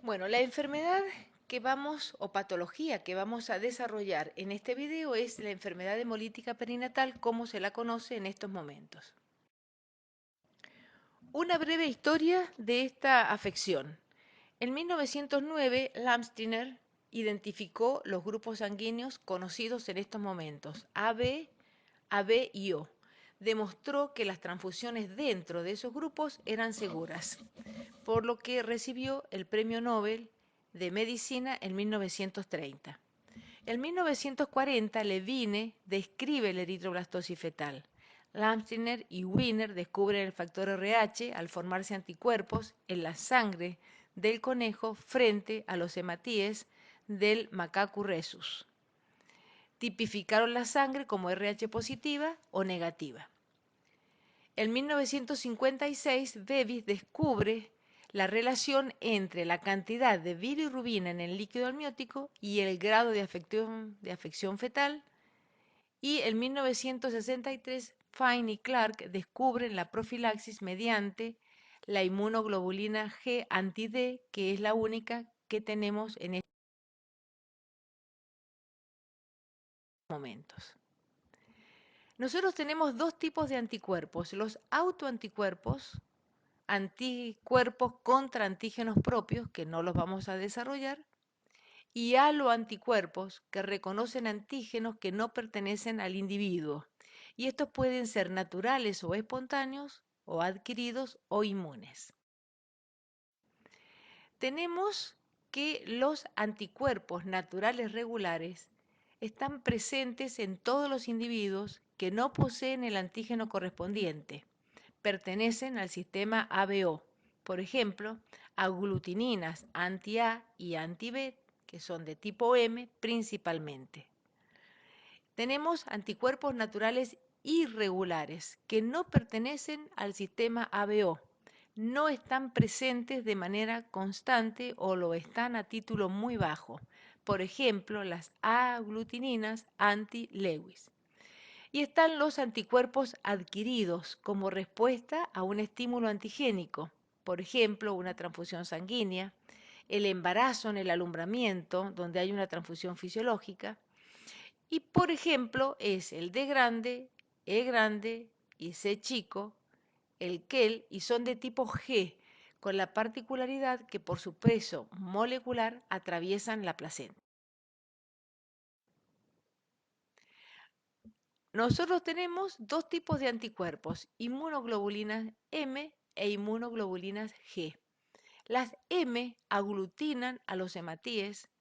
Bueno, la enfermedad que vamos o patología que vamos a desarrollar en este video es la enfermedad hemolítica perinatal como se la conoce en estos momentos. Una breve historia de esta afección. En 1909, Lamstiner identificó los grupos sanguíneos conocidos en estos momentos, AB, AB y O. Demostró que las transfusiones dentro de esos grupos eran seguras, por lo que recibió el Premio Nobel de Medicina en 1930. En 1940, Levine describe la eritroblastosis fetal. Lamstiner y Wiener descubren el factor RH al formarse anticuerpos en la sangre del conejo frente a los hematíes del Macacu rhesus. Tipificaron la sangre como RH positiva o negativa. En 1956, Bevis descubre la relación entre la cantidad de bilirrubina en el líquido amniótico y el grado de afección fetal. Y en 1963, Fine y Clark descubren la profilaxis mediante la inmunoglobulina G anti-D, que es la única que tenemos en estos momentos. Nosotros tenemos dos tipos de anticuerpos, los autoanticuerpos, anticuerpos contra antígenos propios, que no los vamos a desarrollar, y aloanticuerpos, que reconocen antígenos que no pertenecen al individuo. Y estos pueden ser naturales o espontáneos, o adquiridos o inmunes. Tenemos que los anticuerpos naturales regulares están presentes en todos los individuos que no poseen el antígeno correspondiente. Pertenecen al sistema ABO. Por ejemplo, aglutininas anti-A y anti-B, que son de tipo M principalmente. Tenemos anticuerpos naturales irregulares que no pertenecen al sistema ABO. No están presentes de manera constante o lo están a título muy bajo. Por ejemplo, las aglutininas anti-Lewis. Y están los anticuerpos adquiridos como respuesta a un estímulo antigénico, por ejemplo, una transfusión sanguínea, el embarazo en el alumbramiento, donde hay una transfusión fisiológica, y por ejemplo es el D grande, E grande y C chico, el KEL, y son de tipo G, con la particularidad que por su peso molecular atraviesan la placenta. Nosotros tenemos dos tipos de anticuerpos, inmunoglobulinas M e inmunoglobulinas G. Las M aglutinan a los hematíes,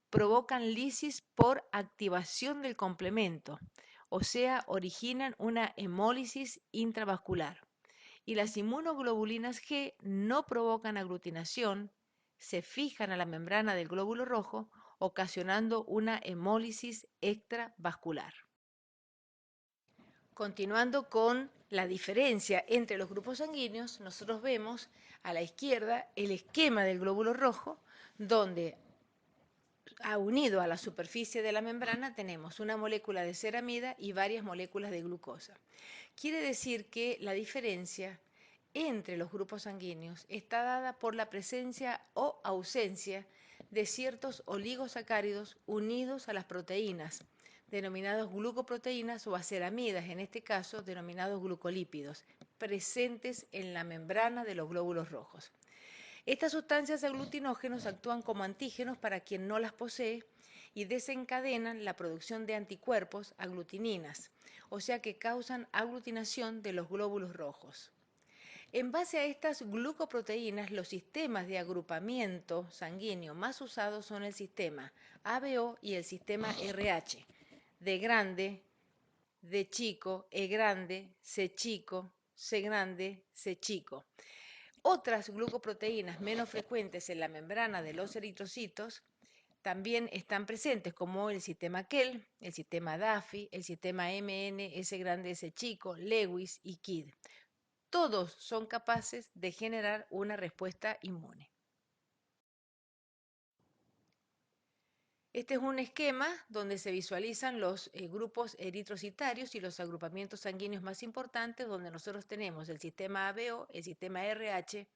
provocan lisis por activación del complemento, o sea, originan una hemólisis intravascular. Y las inmunoglobulinas G no provocan aglutinación, se fijan a la membrana del glóbulo rojo, ocasionando una hemólisis extravascular. Continuando con la diferencia entre los grupos sanguíneos, nosotros vemos a la izquierda el esquema del glóbulo rojo, donde unido a la superficie de la membrana tenemos una molécula de ceramida y varias moléculas de glucosa. Quiere decir que la diferencia entre los grupos sanguíneos está dada por la presencia o ausencia de ciertos oligosacáridos unidos a las proteínas, denominados glucoproteínas o aceramidas, en este caso denominados glucolípidos, presentes en la membrana de los glóbulos rojos. Estas sustancias aglutinógenos actúan como antígenos para quien no las posee y desencadenan la producción de anticuerpos aglutininas, o sea que causan aglutinación de los glóbulos rojos. En base a estas glucoproteínas, los sistemas de agrupamiento sanguíneo más usados son el sistema ABO y el sistema RH, D grande, D chico, E grande, C chico, C grande, C chico. Otras glucoproteínas menos frecuentes en la membrana de los eritrocitos también están presentes, como el sistema KEL, el sistema DAFI, el sistema MN, S grande, S chico, Lewis y KID. Todos son capaces de generar una respuesta inmune. Este es un esquema donde se visualizan los grupos eritrocitarios y los agrupamientos sanguíneos más importantes, donde nosotros tenemos el sistema ABO, el sistema RH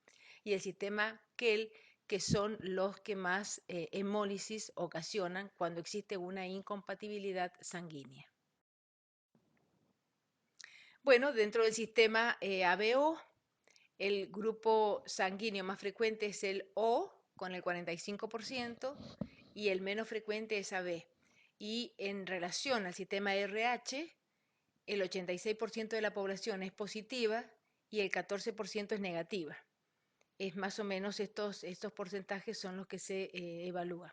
y el sistema KEL, que son los que más hemólisis ocasionan cuando existe una incompatibilidad sanguínea. Bueno, dentro del sistema ABO, el grupo sanguíneo más frecuente es el O, con el 45%, y el menos frecuente es AB. Y en relación al sistema RH, el 86% de la población es positiva y el 14% es negativa. Es más o menos estos porcentajes son los que se evalúan.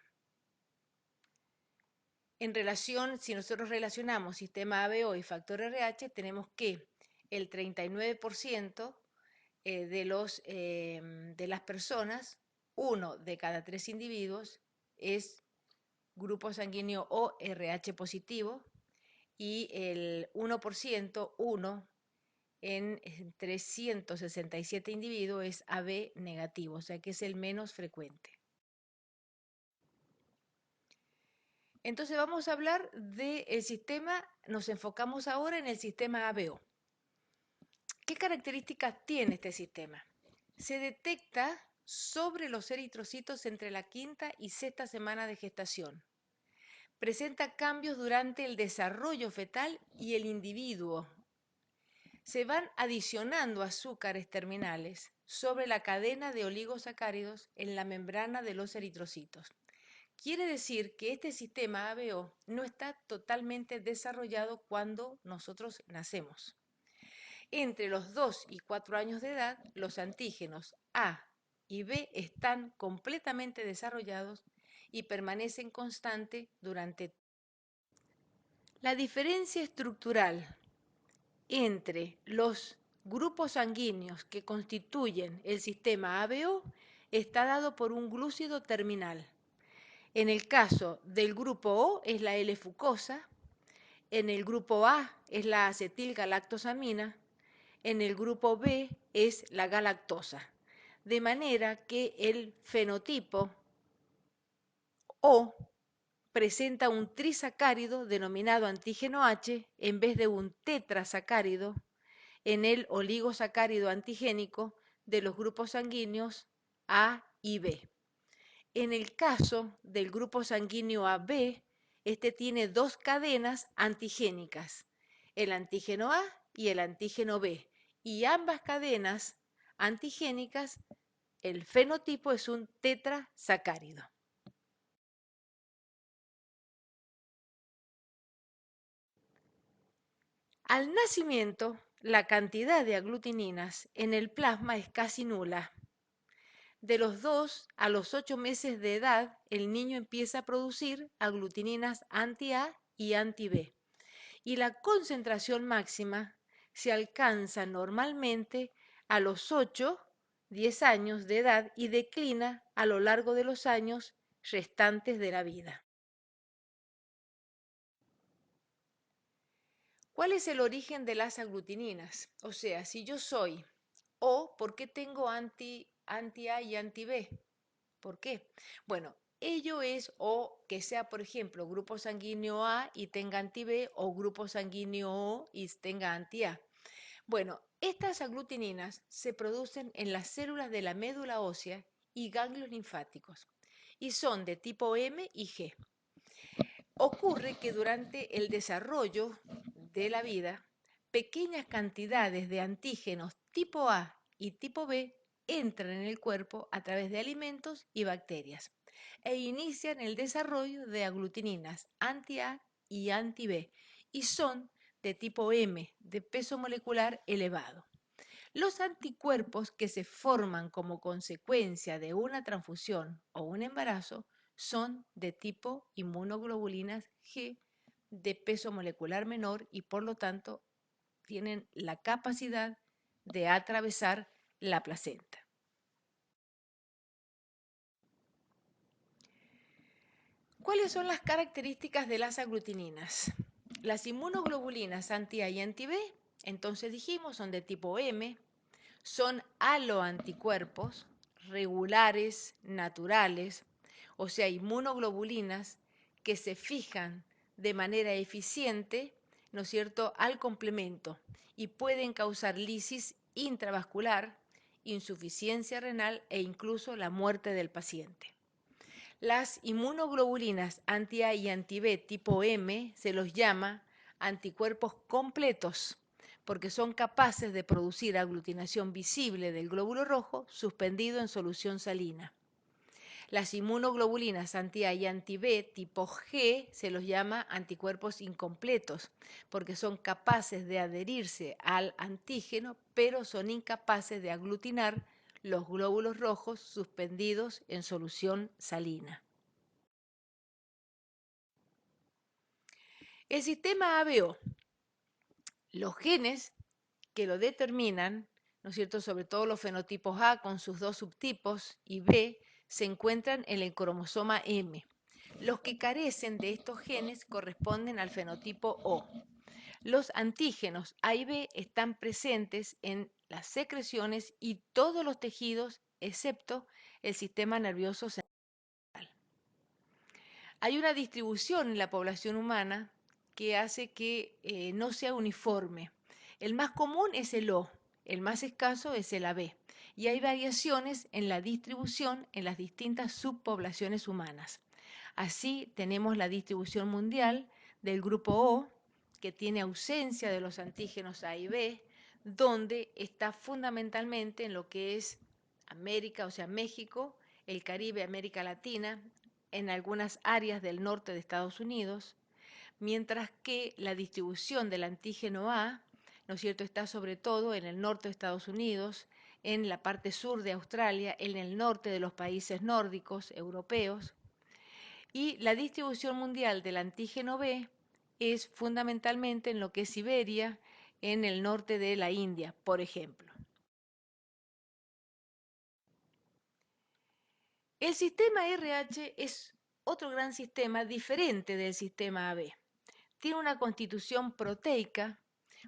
En relación, si nosotros relacionamos sistema ABO y factor RH, tenemos que el 39% de las personas, 1 de cada 3 individuos, es grupo sanguíneo o RH positivo y el 1%, 1 en 367 individuos es AB negativo, o sea que es el menos frecuente. Entonces vamos a hablar del sistema, nos enfocamos ahora en el sistema ABO. ¿Qué características tiene este sistema? Se detecta sobre los eritrocitos entre la quinta y sexta semana de gestación. Presenta cambios durante el desarrollo fetal y el individuo. Se van adicionando azúcares terminales sobre la cadena de oligosacáridos en la membrana de los eritrocitos. Quiere decir que este sistema ABO no está totalmente desarrollado cuando nosotros nacemos. Entre los 2 y 4 años de edad, los antígenos A y B están completamente desarrollados y permanecen constantes durante. La diferencia estructural entre los grupos sanguíneos que constituyen el sistema ABO está dado por un glúcido terminal. En el caso del grupo O es la L-fucosa, en el grupo A es la acetilgalactosamina, en el grupo B es la galactosa. De manera que el fenotipo O presenta un trisacárido denominado antígeno H en vez de un tetrasacárido en el oligosacárido antigénico de los grupos sanguíneos A y B. En el caso del grupo sanguíneo AB, este tiene dos cadenas antigénicas, el antígeno A y el antígeno B, y ambas cadenas antigénicas, el fenotipo es un tetrasacárido. Al nacimiento, la cantidad de aglutininas en el plasma es casi nula. De los 2 a los 8 meses de edad, el niño empieza a producir aglutininas anti-A y anti-B. Y la concentración máxima se alcanza normalmente a los 8, 10 años de edad y declina a lo largo de los años restantes de la vida. ¿Cuál es el origen de las aglutininas? O sea, si yo soy O, ¿por qué tengo anti-A y anti-B? ¿Por qué? Bueno, ello es o que sea, por ejemplo, grupo sanguíneo A y tenga anti-B o grupo sanguíneo O y tenga anti-A. Bueno, estas aglutininas se producen en las células de la médula ósea y ganglios linfáticos y son de tipo M y G. Ocurre que durante el desarrollo de la vida, pequeñas cantidades de antígenos tipo A y tipo B entran en el cuerpo a través de alimentos y bacterias e inician el desarrollo de aglutininas anti-A y anti-B y son de tipo M, de peso molecular elevado. Los anticuerpos que se forman como consecuencia de una transfusión o un embarazo son de tipo inmunoglobulinas G de peso molecular menor y por lo tanto tienen la capacidad de atravesar la placenta. ¿Cuáles son las características de las aglutininas? Las inmunoglobulinas anti-A y anti-B, entonces dijimos, son de tipo M, son aloanticuerpos regulares, naturales, o sea, inmunoglobulinas que se fijan de manera eficiente, ¿no es cierto?, al complemento y pueden causar lisis intravascular insuficiencia renal e incluso la muerte del paciente. Las inmunoglobulinas anti-A y anti-B tipo M se los llama anticuerpos completos porque son capaces de producir aglutinación visible del glóbulo rojo suspendido en solución salina. Las inmunoglobulinas anti-A y anti-B tipo G se los llama anticuerpos incompletos porque son capaces de adherirse al antígeno, pero son incapaces de aglutinar los glóbulos rojos suspendidos en solución salina. El sistema ABO, los genes que lo determinan, ¿no es cierto?, sobre todo los fenotipos A con sus dos subtipos y B, se encuentran en el cromosoma M. Los que carecen de estos genes corresponden al fenotipo O. Los antígenos A y B están presentes en las secreciones y todos los tejidos excepto el sistema nervioso central. Hay una distribución en la población humana que hace que no sea uniforme. El más común es el O, el más escaso es el AB, y hay variaciones en la distribución en las distintas subpoblaciones humanas. Así tenemos la distribución mundial del grupo O, que tiene ausencia de los antígenos A y B, donde está fundamentalmente en lo que es América, o sea, México, el Caribe, América Latina, en algunas áreas del norte de Estados Unidos, mientras que la distribución del antígeno A, ¿no es cierto?, está sobre todo en el norte de Estados Unidos, en la parte sur de Australia, en el norte de los países nórdicos europeos, y la distribución mundial del antígeno B es fundamentalmente en lo que es Siberia, en el norte de la India, por ejemplo. El sistema RH es otro gran sistema diferente del sistema AB. Tiene una constitución proteica,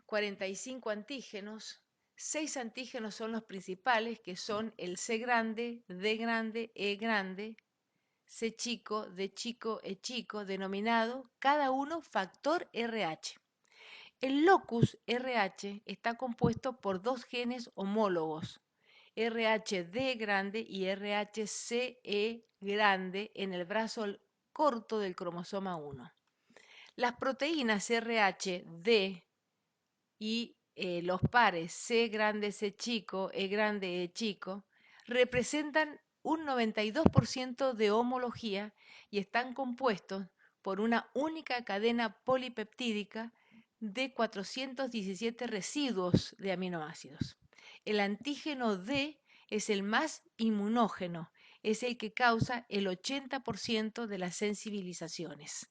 45 antígenos, 6 antígenos son los principales, que son el C grande, D grande, E grande, C chico, D chico, E chico, denominado cada uno factor RH. El locus RH está compuesto por dos genes homólogos, RHD grande y RHCE grande en el brazo corto del cromosoma 1. Las proteínas RHD y los pares C grande, C chico, E grande, E chico representan un 92% de homología y están compuestos por una única cadena polipeptídica de 417 residuos de aminoácidos. El antígeno D es el más inmunógeno, es el que causa el 80% de las sensibilizaciones.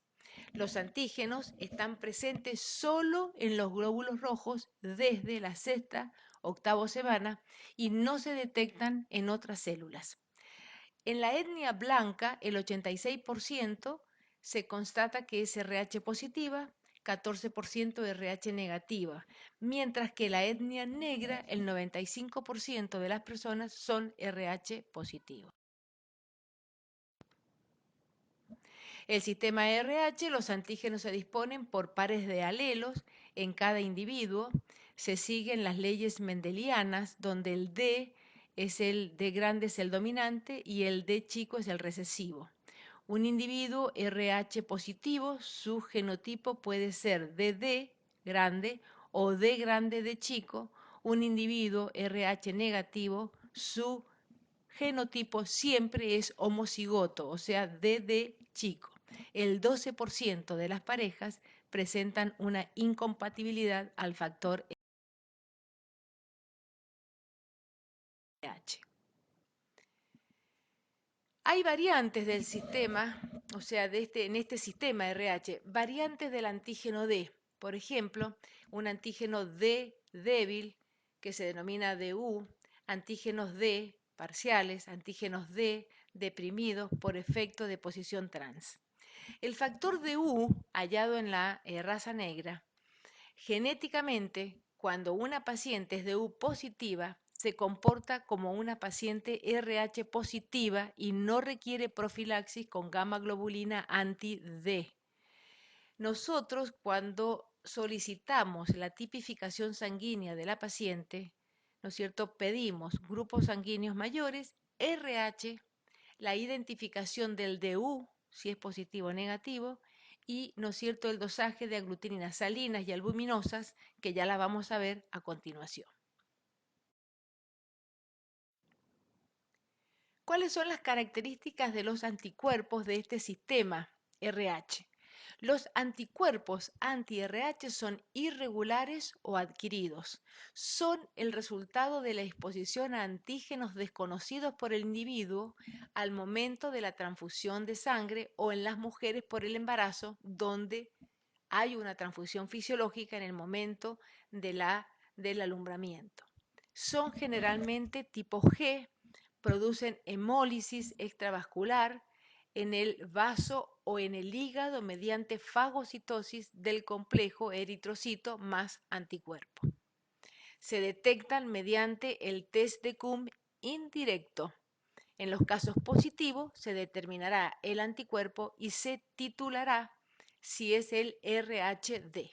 Los antígenos están presentes solo en los glóbulos rojos desde la sexta, octava semana y no se detectan en otras células. En la etnia blanca, el 86% se constata que es RH positiva, 14% RH negativa, mientras que la etnia negra, el 95% de las personas son RH positivos. El sistema RH, los antígenos se disponen por pares de alelos en cada individuo. Se siguen las leyes mendelianas, donde el D grande es el dominante y el D chico es el recesivo. Un individuo RH positivo, su genotipo puede ser DD grande o D grande D chico. Un individuo RH negativo, su genotipo siempre es homocigoto, o sea, DD chico. El 12% de las parejas presentan una incompatibilidad al factor RH. Hay variantes del sistema, o sea, en este sistema RH, variantes del antígeno D. Por ejemplo, un antígeno D débil, que se denomina DU, antígenos D parciales, antígenos D deprimidos por efecto de posición trans. El factor DU, hallado en la raza negra, genéticamente, cuando una paciente es DU positiva, se comporta como una paciente RH positiva y no requiere profilaxis con gamma globulina anti-D. Nosotros, cuando solicitamos la tipificación sanguínea de la paciente, ¿no es cierto?, pedimos grupos sanguíneos mayores, RH, la identificación del DU, si es positivo o negativo, y, ¿no es cierto?, el dosaje de aglutininas salinas y albuminosas, que ya la vamos a ver a continuación. ¿Cuáles son las características de los anticuerpos de este sistema RH? Los anticuerpos anti-RH son irregulares o adquiridos. Son el resultado de la exposición a antígenos desconocidos por el individuo al momento de la transfusión de sangre o en las mujeres por el embarazo, donde hay una transfusión fisiológica en el momento del alumbramiento. Son generalmente tipo G, producen hemólisis extravascular en el vaso o en el hígado mediante fagocitosis del complejo eritrocito más anticuerpo. Se detectan mediante el test de Cumb indirecto. En los casos positivos se determinará el anticuerpo y se titulará si es el RHD.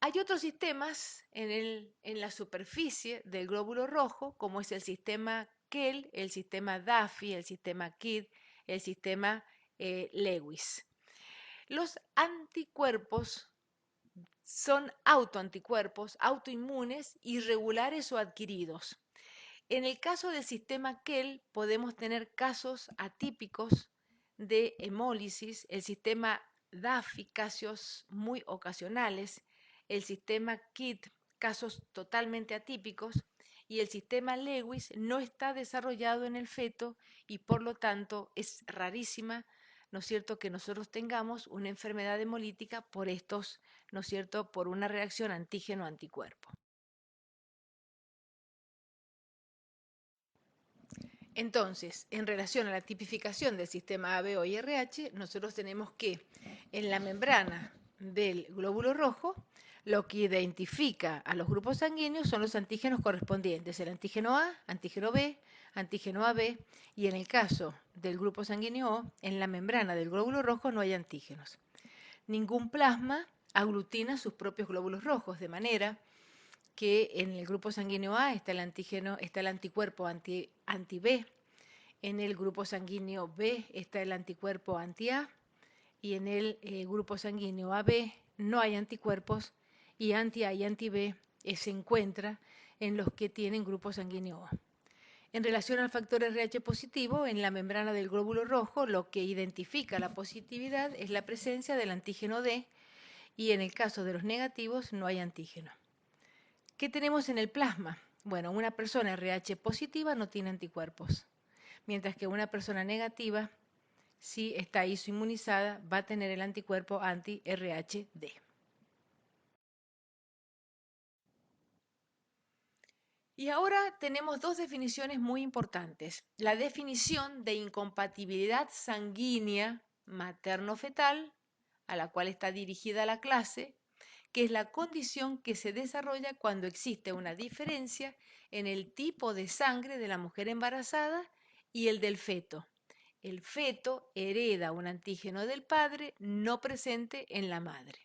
Hay otros sistemas en la superficie del glóbulo rojo, como es el sistema Kell, el sistema Duffy, el sistema KID, el sistema Lewis. Los anticuerpos son autoanticuerpos, autoinmunes, irregulares o adquiridos. En el caso del sistema Kell podemos tener casos atípicos de hemólisis, el sistema Duffy, casos muy ocasionales, el sistema KIT, casos totalmente atípicos, y el sistema Lewis no está desarrollado en el feto y por lo tanto es rarísima, ¿no es cierto?, que nosotros tengamos una enfermedad hemolítica por estos, ¿no es cierto?, por una reacción antígeno-anticuerpo. Entonces, en relación a la tipificación del sistema ABO y RH, nosotros tenemos que en la membrana del glóbulo rojo, lo que identifica a los grupos sanguíneos son los antígenos correspondientes, el antígeno A, antígeno B, antígeno AB, y en el caso del grupo sanguíneo O, en la membrana del glóbulo rojo no hay antígenos. Ningún plasma aglutina sus propios glóbulos rojos, de manera que en el grupo sanguíneo A está el anticuerpo anti-B, en el grupo sanguíneo B está el anticuerpo anti-A y en el grupo sanguíneo AB no hay anticuerpos y anti-A y anti-B se encuentra en los que tienen grupo sanguíneo A. En relación al factor RH positivo, en la membrana del glóbulo rojo lo que identifica la positividad es la presencia del antígeno D y en el caso de los negativos no hay antígeno. ¿Qué tenemos en el plasma? Bueno, una persona RH positiva no tiene anticuerpos, mientras que una persona negativa, si está isoinmunizada, va a tener el anticuerpo anti-RHD. Y ahora tenemos dos definiciones muy importantes. La definición de incompatibilidad sanguínea materno-fetal, a la cual está dirigida la clase, que es la condición que se desarrolla cuando existe una diferencia en el tipo de sangre de la mujer embarazada y el del feto. El feto hereda un antígeno del padre no presente en la madre.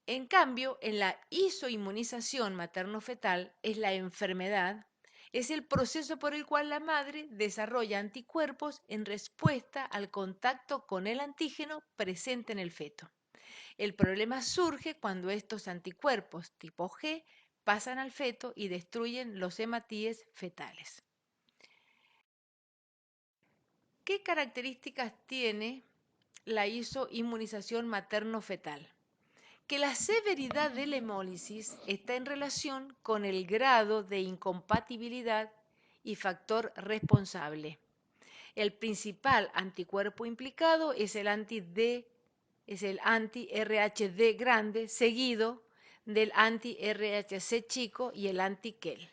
En cambio, en la isoinmunización materno-fetal es la enfermedad, es el proceso por el cual la madre desarrolla anticuerpos en respuesta al contacto con el antígeno presente en el feto. El problema surge cuando estos anticuerpos tipo G pasan al feto y destruyen los hematíes fetales. ¿Qué características tiene la isoinmunización materno-fetal? Que la severidad de la hemólisis está en relación con el grado de incompatibilidad y factor responsable. El principal anticuerpo implicado es el anti-RHD grande, seguido del anti-RHC chico y el anti-KEL.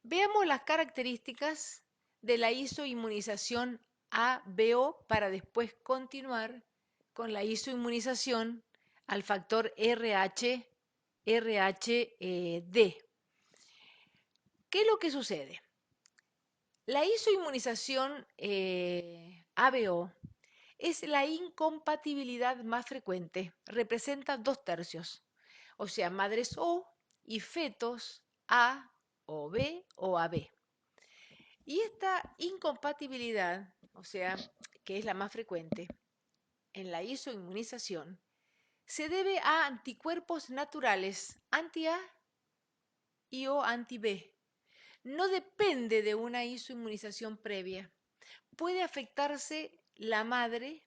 Veamos las características de la isoinmunización ABO para después continuar con la isoinmunización al factor RH, RHD. ¿Qué es lo que sucede? La isoinmunización ABO es la incompatibilidad más frecuente. Representa 2/3. O sea, madres O y fetos A o B o AB. Y esta incompatibilidad, o sea, que es la más frecuente en la isoinmunización, se debe a anticuerpos naturales anti-A y o anti-B. No depende de una isoinmunización previa. Puede afectarse la madre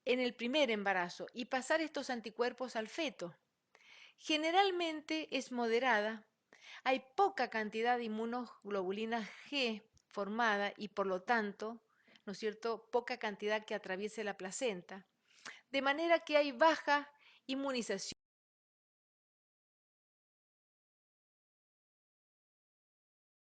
en el primer embarazo y pasar estos anticuerpos al feto. Generalmente es moderada, hay poca cantidad de inmunoglobulina G formada y por lo tanto, ¿no es cierto?, poca cantidad que atraviese la placenta, de manera que hay baja inmunización